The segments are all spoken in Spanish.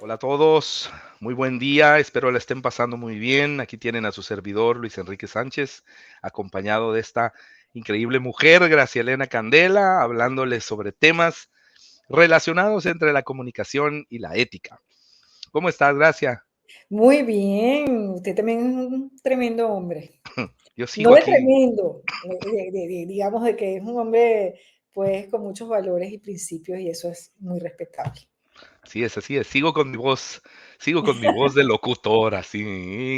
Hola a todos, muy buen día, espero la estén pasando muy bien. Aquí tienen a su servidor Luis Enrique Sánchez, acompañado de esta increíble mujer, Gracielena Candela, hablándoles sobre temas relacionados entre la comunicación y la ética. ¿Cómo estás, Gracia? Muy bien, usted también es un tremendo hombre. Yo No sigo de aquí, tremendo, digamos de que es un hombre pues con muchos valores y principios y eso es muy respetable. así es, sigo con mi voz de locutor, así,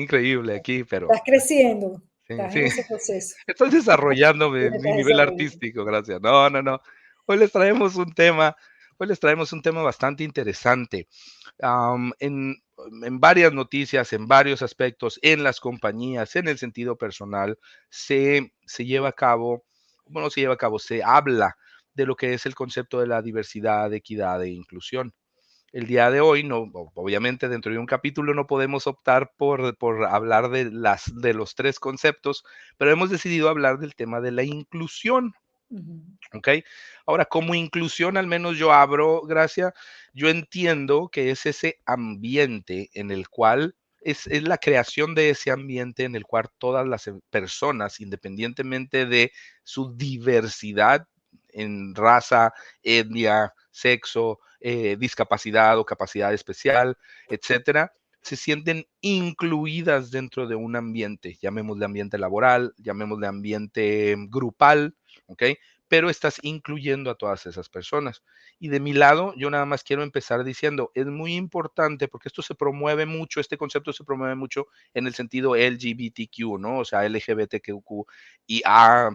increíble aquí, pero Estás creciendo, sí, estás sí. en ese proceso. Estoy desarrollándome Y te en mi estás nivel desarrollando. artístico, gracias. No, no, no. Hoy les traemos un tema, hoy les traemos un tema bastante interesante. Am, en, en varias noticias, en varios aspectos, en las compañías, en el sentido personal, se lleva a cabo, bueno, se lleva a cabo, se habla de lo que es el concepto de la diversidad, equidad e inclusión. El día de hoy, no, obviamente dentro de un capítulo no podemos optar por hablar de los tres conceptos, pero hemos decidido hablar del tema de la inclusión. Ujú. ¿Ok? Ahora, como inclusión, al menos yo abro, Gracia, yo entiendo que es ese ambiente en el cual es la creación de ese ambiente en el cual todas las personas, independientemente de su diversidad en raza, etnia, sexo, discapacidad o capacidad especial, etcétera, se sienten incluidas dentro de un ambiente, llamémosle ambiente laboral, llamémosle ambiente grupal, ¿ok? Pero estás incluyendo a todas esas personas. Y de mi lado, yo nada más quiero empezar diciendo, es muy importante porque esto se promueve mucho, este concepto se promueve mucho en el sentido LGBTQ, ¿no? O sea, LGBTQ y A+.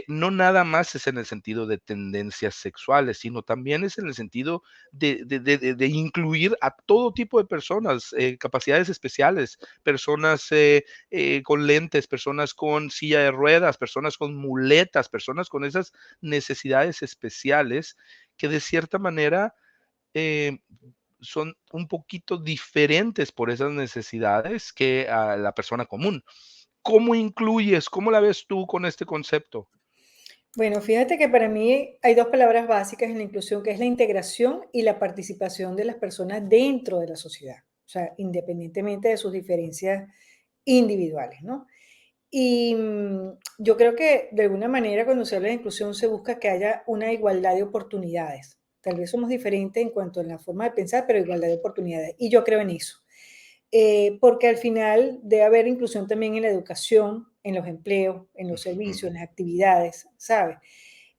No nada más es en el sentido de tendencias sexuales, sino también es en el sentido de incluir a todo tipo de personas, capacidades especiales, personas con lentes, personas con silla de ruedas, personas con muletas, personas con esas necesidades especiales que de cierta manera eh, son un poquito diferentes por esas necesidades que a la persona común. ¿Cómo incluyes? ¿Cómo la ves tú con este concepto? Bueno, fíjate que para mí hay dos palabras básicas en la inclusión, que es la integración y la participación de las personas dentro de la sociedad, o sea, independientemente de sus diferencias individuales, ¿no? Y yo creo que de alguna manera cuando se habla de inclusión se busca que haya una igualdad de oportunidades. Tal vez somos diferentes en cuanto a la forma de pensar, pero igualdad de oportunidades. Y yo creo en eso. Porque al final debe haber inclusión también en la educación, en los empleos, en los servicios, Ujú. en las actividades, ¿sabes?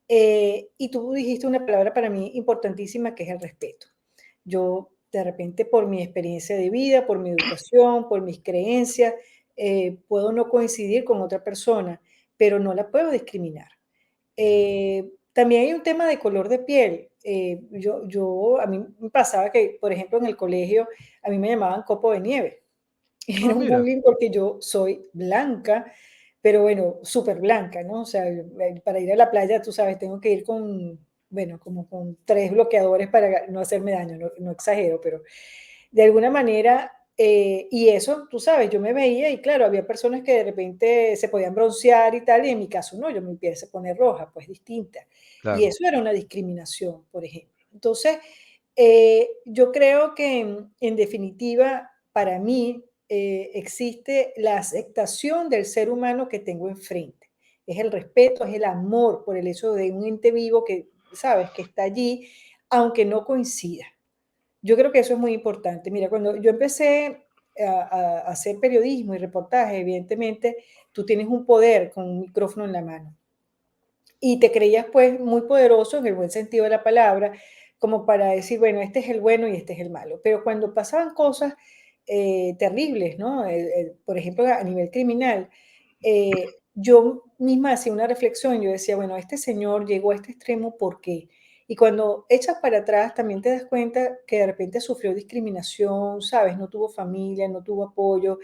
Y tú dijiste una palabra para mí importantísima que es el respeto. Yo, de repente, por mi experiencia de vida, por mi educación, por mis creencias, puedo no coincidir con otra persona, pero no la puedo discriminar. También hay un tema de color de piel. A mí me pasaba que, por ejemplo, en el colegio, a mí me llamaban copo de nieve. Ah, Era un mira, bullying porque yo soy blanca, pero bueno, súper blanca, ¿no? O sea, para ir a la playa, tú sabes, tengo que ir con, bueno, como con 3 bloqueadores para no hacerme daño, no exagero, pero de alguna manera, y eso, tú sabes, yo me veía y claro, había personas que de repente se podían broncear y tal, y en mi caso no, yo me empecé a poner roja, pues distinta. Y claro. eso era una discriminación, por ejemplo. Entonces, yo creo que en definitiva, para mí, existe la aceptación del ser humano que tengo enfrente. Es el respeto, es el amor por el hecho de un ente vivo que, sabes, que está allí, aunque no coincida. Yo creo que eso es muy importante. Mira, cuando yo empecé a hacer periodismo y reportaje, evidentemente, tú tienes un poder con un micrófono en la mano y te creías pues muy poderoso en el buen sentido de la palabra, como para decir, bueno, este es el bueno y este es el malo. Pero cuando pasaban cosas terribles, ¿no? Por ejemplo, a nivel criminal, yo misma hacía una reflexión, yo decía, bueno, este señor llegó a este extremo, ¿por qué? Y cuando echas para atrás, también te das cuenta que de repente sufrió discriminación, ¿sabes? No tuvo familia, no tuvo apoyo,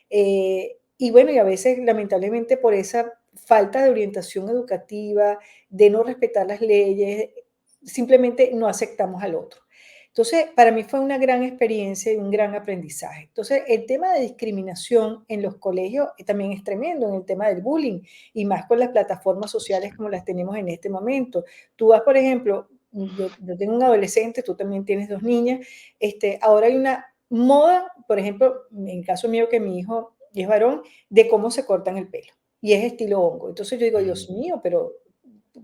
y bueno, y a veces, lamentablemente, por esa falta de orientación educativa, de no respetar las leyes, simplemente no aceptamos al otro. Entonces, para mí fue una gran experiencia y un gran aprendizaje. Entonces, el tema de discriminación en los colegios también es tremendo, en el tema del bullying, y más con las plataformas sociales como las tenemos en este momento. Tú vas, por ejemplo, yo tengo un adolescente, tú también tienes 2 niñas, ahora hay una moda, por ejemplo, en el caso mío, que mi hijo es varón, de cómo se cortan el pelo, y es estilo hongo. Entonces yo digo: "Dios Mm, mío, pero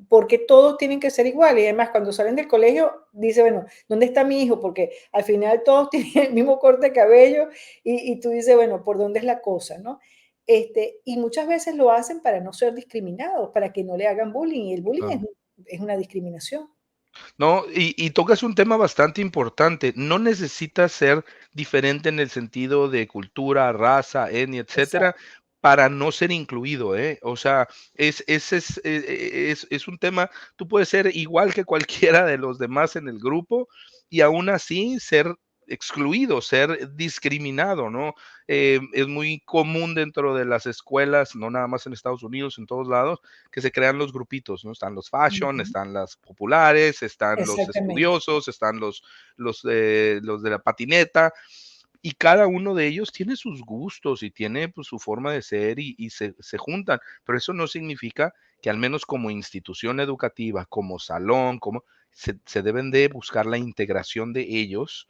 ¿por qué todos tienen que ser iguales?". Y además, cuando salen del colegio, dice: "Bueno, ¿dónde está mi hijo?". Porque al final todos tienen el mismo corte de cabello y tú dices: "Bueno, ¿por dónde es la cosa?", ¿no? Y muchas veces lo hacen para no ser discriminados, para que no le hagan bullying, y el bullying claro. es una discriminación. No, y tocas un tema bastante importante. No necesitas ser diferente en el sentido de cultura, raza, etnia, etcétera, Exacto. para no ser incluido, ¿eh? O sea, es un tema, tú puedes ser igual que cualquiera de los demás en el grupo y aún así ser excluido, ser discriminado, ¿no? Es muy común dentro de las escuelas, no nada más en Estados Unidos, en todos lados, que se crean los grupitos, ¿no? Están los fashion, Ujú. están las populares, están los Exactamente, estudiosos, están los de la patineta, y cada uno de ellos tiene sus gustos y tiene pues, su forma de ser y se juntan, pero eso no significa que al menos como institución educativa, como salón, como se deben de buscar la integración de ellos,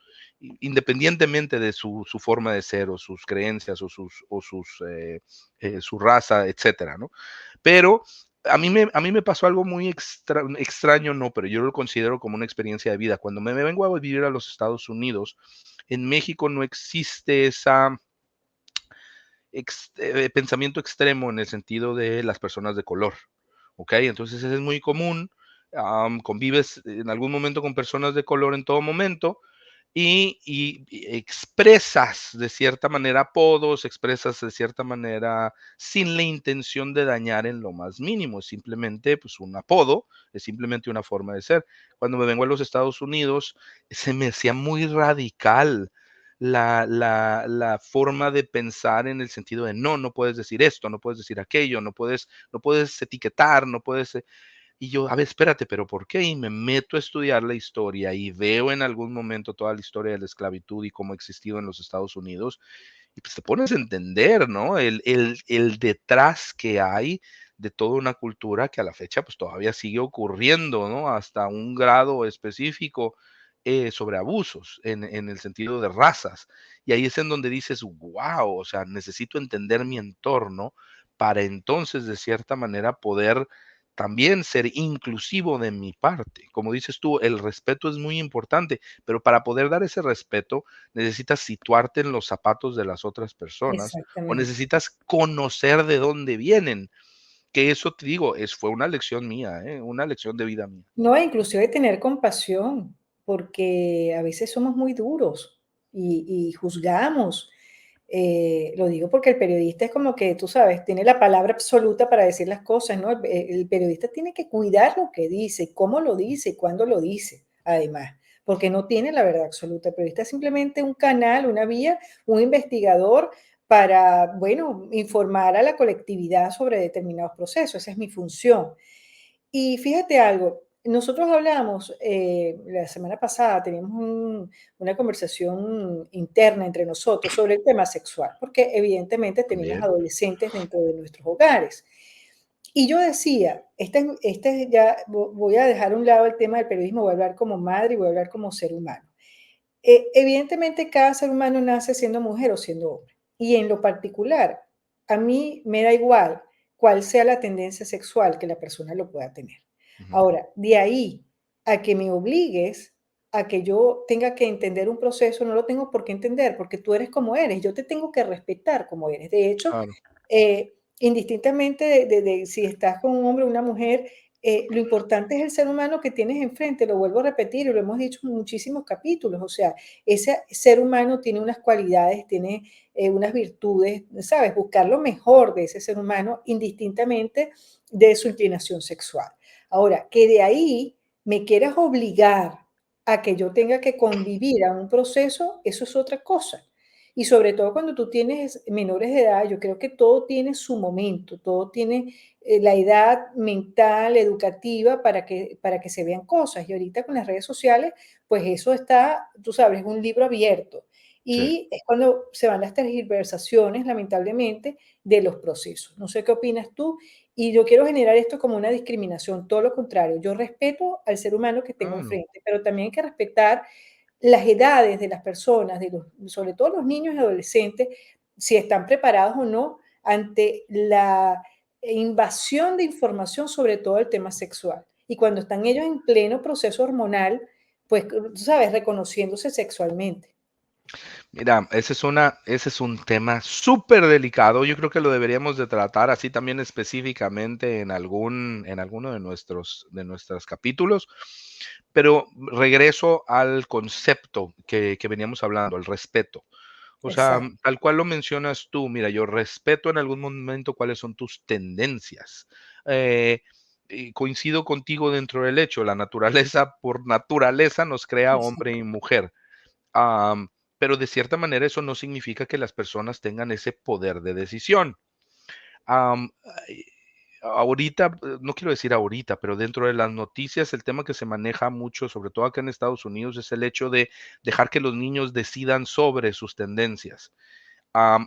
independientemente de su forma de ser o sus creencias o su raza, etcétera, ¿no? Pero a mí me pasó algo muy extraño, no, pero yo lo considero como una experiencia de vida. Cuando me vengo a vivir a los Estados Unidos, en México no existe esa pensamiento extremo en el sentido de las personas de color, ¿ok? Entonces es muy común, convives en algún momento con personas de color en todo momento, y expresas de cierta manera apodos, expresas de cierta manera sin la intención de dañar en lo más mínimo, es simplemente pues un apodo, es simplemente una forma de ser. Cuando me vengo a los Estados Unidos, se me hacía muy radical la forma de pensar en el sentido de no, no puedes decir esto, no puedes decir aquello, no puedes etiquetar, no puedes y yo, a ver, espérate, pero ¿por qué? Y me meto a estudiar la historia y veo en algún momento toda la historia de la esclavitud y cómo ha existido en los Estados Unidos, y pues te pones a entender, ¿no? El detrás que hay de toda una cultura que a la fecha pues todavía sigue ocurriendo, ¿no? Hasta un grado específico sobre abusos en el sentido de razas. Y ahí es en donde dices, wow, o sea, necesito entender mi entorno para entonces de cierta manera poder también ser inclusivo de mi parte. Como dices tú, el respeto es muy importante, pero para poder dar ese respeto necesitas situarte en los zapatos de las otras personas o exactamente. necesitas conocer de dónde vienen, que eso te digo, fue una lección mía, una lección de vida mía. No, inclusive tener compasión, porque a veces somos muy duros y juzgamos. Lo digo porque el periodista es como que, tú sabes, tiene la palabra absoluta para decir las cosas, ¿no? El periodista tiene que cuidar lo que dice, cómo lo dice, cuándo lo dice, además, porque no tiene la verdad absoluta. El periodista es simplemente un canal, una vía, un investigador para, bueno, informar a la colectividad sobre determinados procesos. Esa es mi función. Y fíjate algo, nosotros hablamos, la semana pasada teníamos una conversación interna entre nosotros sobre el tema sexual, porque evidentemente tenemos También, adolescentes dentro de nuestros hogares. Y yo decía, ya voy a dejar a un lado el tema del periodismo, voy a hablar como madre y voy a hablar como ser humano. Evidentemente, cada ser humano nace siendo mujer o siendo hombre. Y en lo particular, a mí me da igual cuál sea la tendencia sexual que la persona lo pueda tener. ujú, Ahora, de ahí a que me obligues a que yo tenga que entender un proceso, no lo tengo por qué entender, porque tú eres como eres, yo te tengo que respetar como eres. De hecho, claro, indistintamente de si estás con un hombre o una mujer, lo importante es el ser humano que tienes enfrente, lo vuelvo a repetir y lo hemos dicho en muchísimos capítulos, o sea, ese ser humano tiene unas cualidades, tiene unas virtudes, ¿sabes? Buscar lo mejor de ese ser humano indistintamente de su inclinación sexual. Ahora, que de ahí me quieras obligar a que yo tenga que convivir a un proceso, eso es otra cosa. Y sobre todo cuando tú tienes menores de edad, yo creo que todo tiene su momento, todo tiene la edad mental, educativa, para que se vean cosas. Y ahorita con las redes sociales, pues eso está, tú sabes, es un libro abierto. Sí. Y es cuando se van las tergiversaciones, lamentablemente, de los procesos. No sé qué opinas tú, y yo quiero generar esto como una discriminación, todo lo contrario. Yo respeto al ser humano que tengo Ah, no. enfrente, pero también hay que respetar las edades de las personas, sobre todo los niños y adolescentes, si están preparados o no ante la invasión de información sobre todo el tema sexual. Y cuando están ellos en pleno proceso hormonal, pues, tú sabes, reconociéndose sexualmente. Mira, ese es un tema súper delicado. Yo creo que lo deberíamos de tratar así también específicamente en alguno de nuestros capítulos. Pero regreso al concepto que veníamos hablando, el respeto. O sea, Exacto, tal cual lo mencionas tú, mira, yo respeto en algún momento cuáles son tus tendencias. Eh, y coincido contigo dentro del hecho, la naturaleza por naturaleza nos crea hombre y exacto. mujer. Pero de cierta manera eso no significa que las personas tengan ese poder de decisión. Am, ay, ahorita, no quiero decir ahorita, pero dentro de las noticias el tema que se maneja mucho, sobre todo acá en Estados Unidos, es el hecho de dejar que los niños decidan sobre sus tendencias.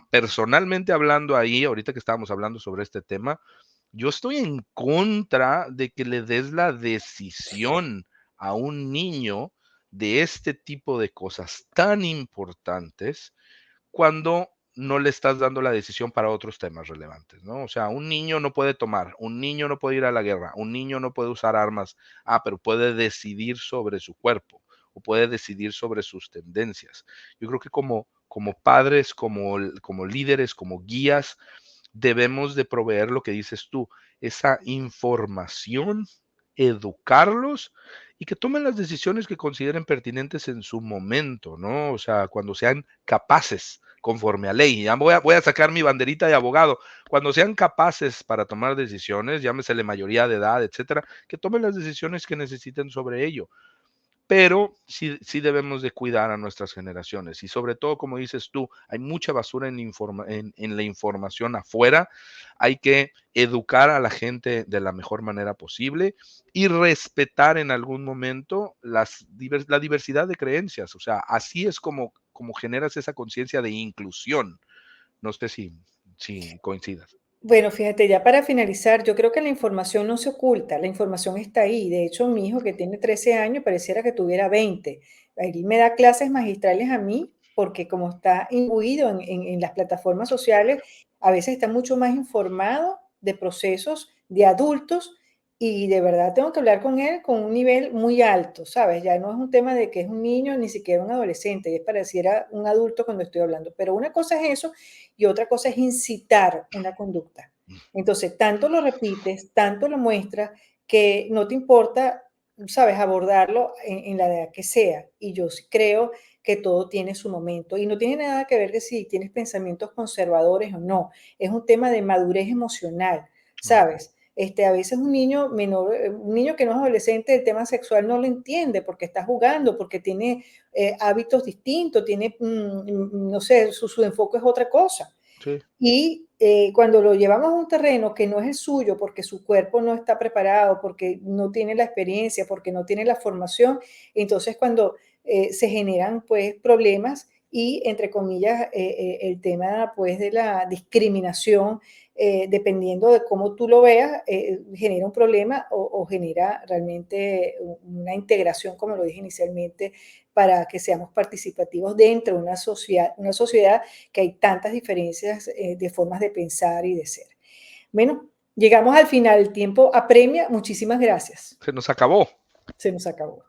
Personalmente hablando ahí, ahorita que estábamos hablando sobre este tema, yo estoy en contra de que le des la decisión a un niño de este tipo de cosas tan importantes cuando no le estás dando la decisión para otros temas relevantes, ¿no? O sea, un niño no puede tomar, un niño no puede ir a la guerra, un niño no puede usar armas, pero puede decidir sobre su cuerpo o puede decidir sobre sus tendencias. Yo creo que como padres, como líderes, como guías, debemos de proveer lo que dices tú, esa información, educarlos y que tomen las decisiones que consideren pertinentes en su momento, ¿no? O sea, cuando sean capaces, conforme a ley. Ya voy a sacar mi banderita de abogado. Cuando sean capaces para tomar decisiones, llámesele mayoría de edad, etcétera, que tomen las decisiones que necesiten sobre ello. Pero sí debemos de cuidar a nuestras generaciones y sobre todo, como dices tú, hay mucha basura en la información afuera. Hay que educar a la gente de la mejor manera posible y respetar en algún momento la diversidad de creencias. O sea, así es como generas esa conciencia de inclusión. No sé si coincidas. Bueno, fíjate, ya para finalizar, yo creo que la información no se oculta, la información está ahí. De hecho, mi hijo que tiene 13 años pareciera que tuviera 20. Él me da clases magistrales a mí porque como está imbuido en las plataformas sociales, a veces está mucho más informado de procesos de adultos y de verdad tengo que hablar con él con un nivel muy alto, ¿sabes? Ya no es un tema de que es un niño, ni siquiera un adolescente, y es pareciera un adulto cuando estoy hablando. Pero una cosa es eso y otra cosa es incitar una conducta. Entonces, tanto lo repites, tanto lo muestras, que no te importa, sabes, abordarlo en la edad que sea. Y yo sí creo que todo tiene su momento. Y no tiene nada que ver de si tienes pensamientos conservadores o no. Es un tema de madurez emocional, ¿sabes? A veces un niño menor, un niño que no es adolescente, el tema sexual no lo entiende porque está jugando, porque tiene hábitos distintos, tiene, no sé, su enfoque es otra cosa. Sí. Y cuando lo llevamos a un terreno que no es el suyo, porque su cuerpo no está preparado, porque no tiene la experiencia, porque no tiene la formación, entonces cuando se generan pues problemas y entre comillas el tema pues de la discriminación, dependiendo de cómo tú lo veas, genera un problema o genera realmente una integración, como lo dije inicialmente, para que seamos participativos dentro de una sociedad que hay tantas diferencias de formas de pensar y de ser. Bueno, llegamos al final, el tiempo apremia. Muchísimas gracias. Se nos acabó. Se nos acabó.